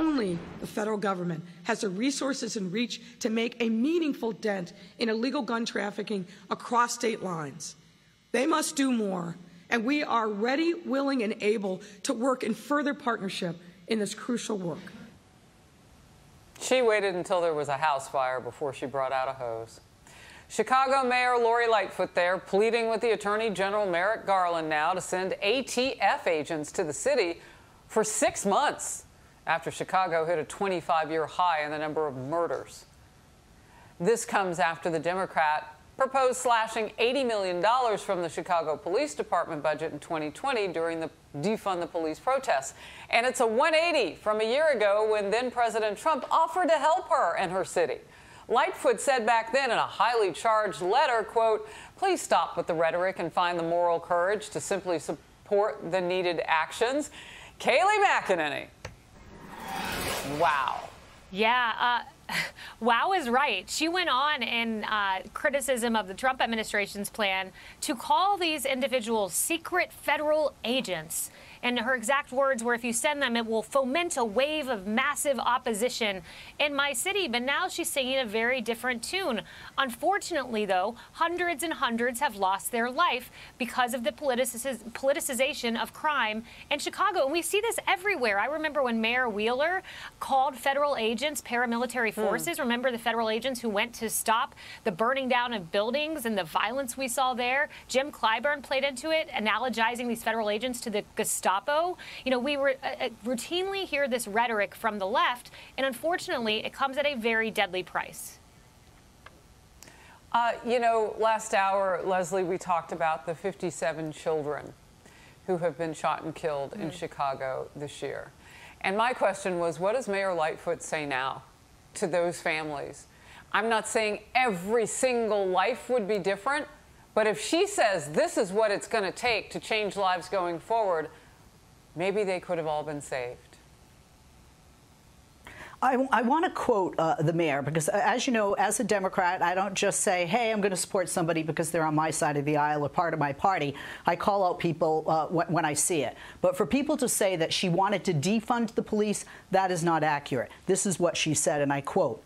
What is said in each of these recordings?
Only the federal government has the resources and reach to make a meaningful dent in illegal gun trafficking across state lines. They must do more, and we are ready, willing, and able to work in further partnership in this crucial work. She waited until there was a house fire before she brought out a hose. Chicago Mayor Lori Lightfoot there pleading with the Attorney General Merrick Garland now to send ATF agents to the city for 6 months after Chicago hit a 25-year high in the number of murders. This comes after the Democrat proposed slashing $80 million from the Chicago Police Department budget in 2020 during the Defund the Police protests. And it's a 180 from a year ago when then-President Trump offered to help her and her city. Lightfoot said back then in a highly charged letter, quote, "Please stop with the rhetoric and find the moral courage to simply support the needed actions." Kayleigh McEnany. Wow. Yeah, wow is right. She went on in criticism of the Trump administration's plan to call these individuals secret federal agents. And her exact words were, if you send them, it will foment a wave of massive opposition in my city. But now she's singing a very different tune. Unfortunately, though, hundreds and hundreds have lost their life because of the politicization of crime in Chicago. And we see this everywhere. I remember when Mayor Wheeler called federal agents paramilitary forces. Remember the federal agents who went to stop the burning down of buildings and the violence we saw there? Jim Clyburn played into it, analogizing these federal agents to the Gestapo. You know, we routinely hear this rhetoric from the left, and unfortunately, it comes at a very deadly price. You know, last hour, Leslie, we talked about the 57 children who have been shot and killed in Chicago this year. And my question was, what does Mayor Lightfoot say now to those families? I'm not saying every single life would be different, but if she says this is what it's going to take to change lives going forward, maybe they could have all been saved. I want to quote the mayor, because as you know, as a Democrat, I don't just say, hey, I'm going to support somebody because they're on my side of the aisle or part of my party. I call out people when I see it. But for people to say that she wanted to defund the police, that is not accurate. This is what she said, and I quote,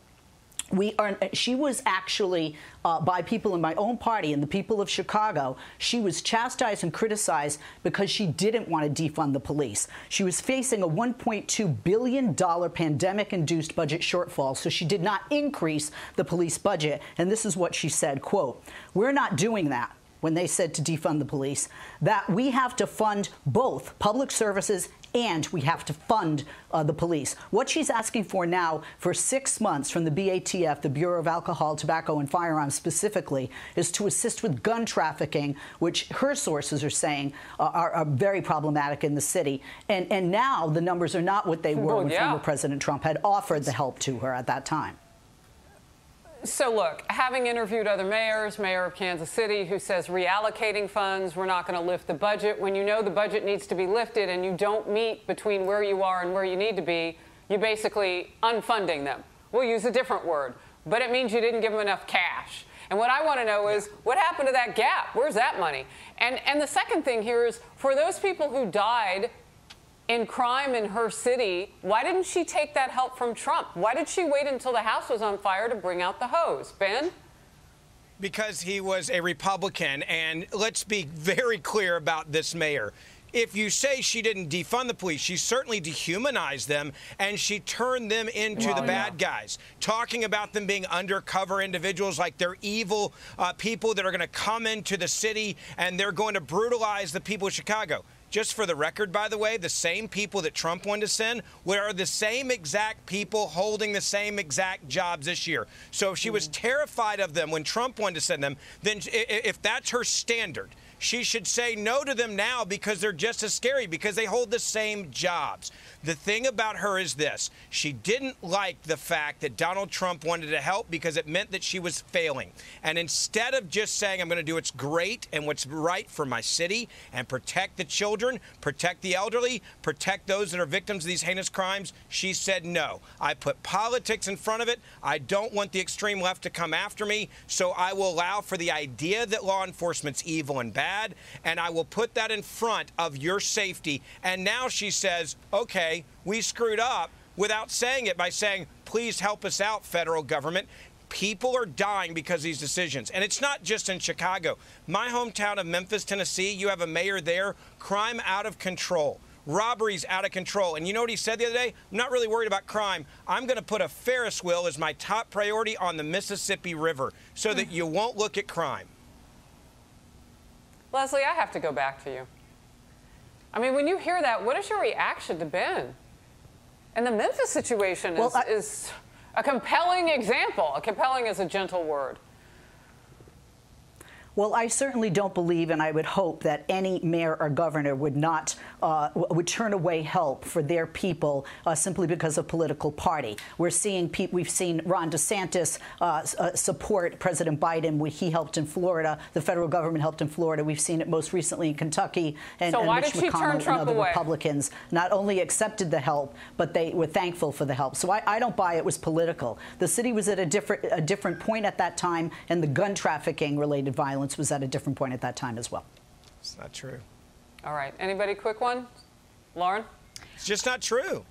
she was actually, by people in my own party and the people of Chicago, she was chastised and criticized because she didn't want to defund the police. She was facing a $1.2 billion pandemic-induced budget shortfall, so she did not increase the police budget. And this is what she said, quote, "We're not doing that," when they said to defund the police, "that we have to fund both public services and we have to fund the police." What she's asking for now for 6 months from the BATF, the Bureau of Alcohol, Tobacco and Firearms specifically, is to assist with gun trafficking, which her sources are saying are very problematic in the city. And now the numbers are not what they were when former President Trump had offered the help to her at that time. So look, having interviewed other mayors, Mayor of Kansas City, who says reallocating funds, we're not going to lift the budget. When you know the budget needs to be lifted and you don't meet between where you are and where you need to be, you're basically unfunding them. We'll use a different word, but it means you didn't give them enough cash. And what I want to know is, what happened to that gap? Where's that money? And the second thing here is, for those people who died in crime in her city, why didn't she take that help from Trump? Why did she wait until the house was on fire to bring out the hose? Ben? Because he was a Republican, and let's be very clear about this mayor. If you say she didn't defund the police, she certainly dehumanized them, and she turned them into the bad guys, talking about them being undercover individuals like they're evil people that are going to come into the city and they're going to brutalize the people of Chicago. Just for the record, by the way, the same people that Trump wanted to send are the same exact people holding the same exact jobs this year. So if she was terrified of them when Trump wanted to send them, then if that's her standard, she should say no to them now because they're just as scary, because they hold the same jobs. The thing about her is this. She didn't like the fact that Donald Trump wanted to help because it meant that she was failing. And instead of just saying, I'm going to do what's great and what's right for my city and protect the children, protect the elderly, protect those that are victims of these heinous crimes, she said no. I put politics in front of it. I don't want the extreme left to come after me, so I will allow for the idea that law enforcement's evil and bad, and I will put that in front of your safety. And now she says, okay, we screwed up, without saying it by saying, please help us out, federal government. People are dying because of these decisions. And it's not just in Chicago. My hometown of Memphis, Tennessee, you have a mayor there, crime out of control. Robberies out of control. And you know what he said the other day? I'm not really worried about crime. I'm going to put a Ferris wheel as my top priority on the Mississippi River so that you won't look at crime. Leslie, I have to go back to you. I mean, when you hear that, what is your reaction to Ben? And the Memphis situation is a compelling example. Compelling is a gentle word. Well, I certainly don't believe, and I would hope that any mayor or governor would not would turn away help for their people simply because of political party. We've seen Ron DeSantis support President Biden when he helped in Florida. The federal government helped in Florida. We've seen it most recently in Kentucky, and Mitch McConnell and other Republicans not only accepted the help, but they were thankful for the help. So I don't buy it was political. The city was at a different point at that time, and the gun trafficking related violence was at a different point at that time as well. It's not true. All right. Anybody quick one? Lauren? It's just not true.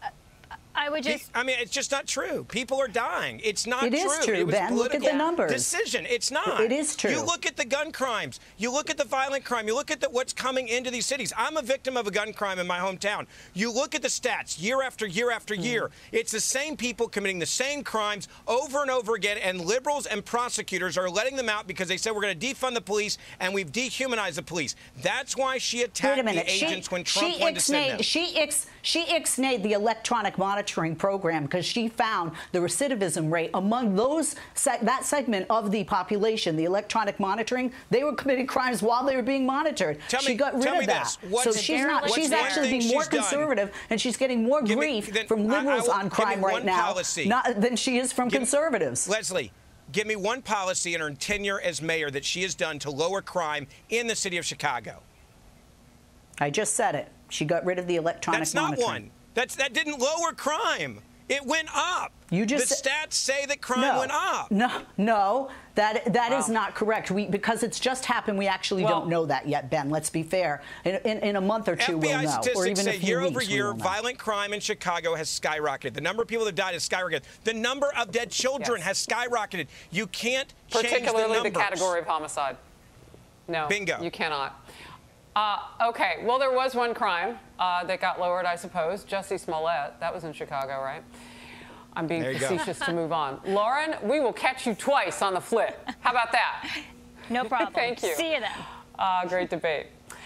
I would just... I mean, it's just not true. People are dying. It's not true. It is true, Ben. Look at the numbers. Decision. It's not. It is true. You look at the gun crimes. You look at the violent crime. You look at what's coming into these cities. I'm a victim of a gun crime in my hometown. You look at the stats year after year after year. It's the same people committing the same crimes over and over again, and liberals and prosecutors are letting them out because they said we're going to defund the police and we've dehumanized the police. That's why she attacked the agents when Trump wanted to send them. She ixnayed the electronic monitoring program because she found the recidivism rate among that segment of the population, the electronic monitoring, they were committing crimes while they were being monitored. She got rid of that. So she's actually being more conservative, and she's getting more grief from liberals on crime right now than she is from conservatives. Leslie, give me one policy in her tenure as mayor that she has done to lower crime in the city of Chicago. I just said it. She got rid of the electronic monitoring. That's not one. That didn't lower crime. It went up. The stats say that crime went up. No, that is not correct. Because it's just happened, we actually don't know that yet, Ben. Let's be fair. In a month or two, we'll know. FBI statistics or even say a few year weeks, over year, we will know. violent crime in Chicago has skyrocketed. The number of people that died has skyrocketed. The number of dead children has skyrocketed. You can't change the numbers. Particularly the category of homicide. No, bingo. You cannot. Okay, well, there was one crime that got lowered, I suppose. Jussie Smollett. That was in Chicago, right? I'm being facetious to move on. Lauren, we will catch you twice on the flip. How about that? No problem. Thank you. See you then. Great debate.